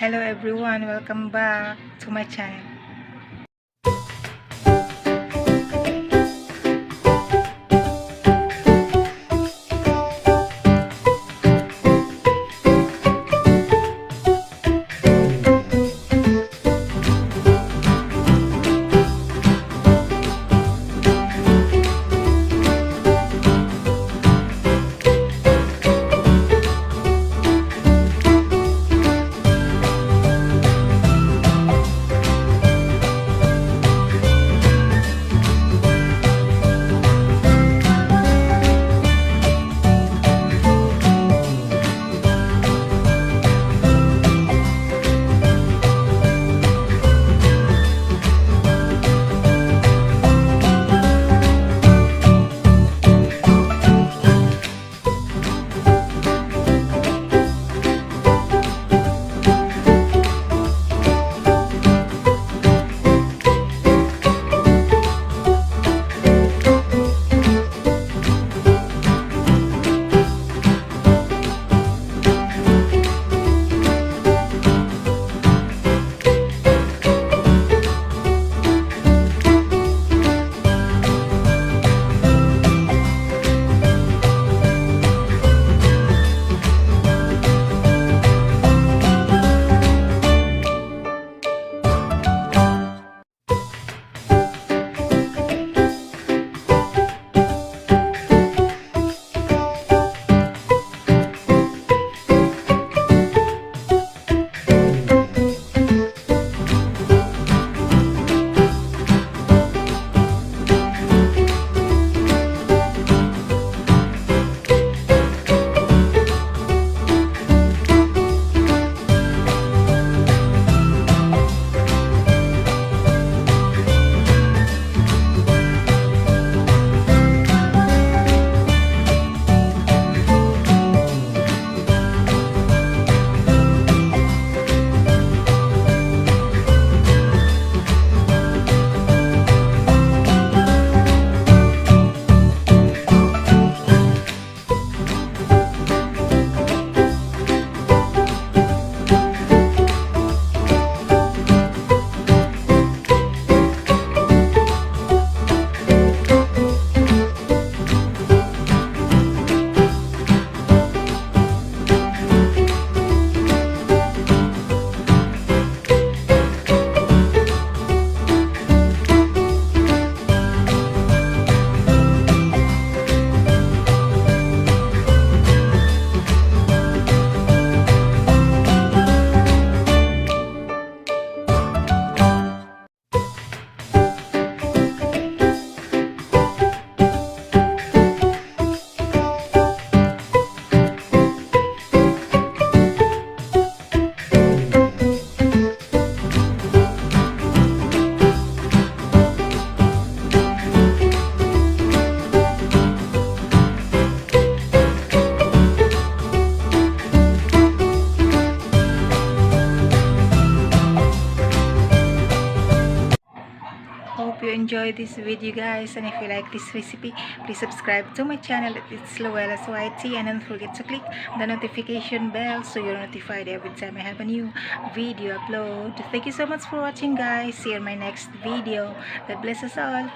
Hello everyone, welcome back to my channel. Hope you enjoy this video guys, and if you like this recipe, please subscribe to my channel. It's Luella's YT, and don't forget to click the notification bell so you're notified every time I have a new video upload. Thank you so much for watching guys. See you in my next video. God bless us all.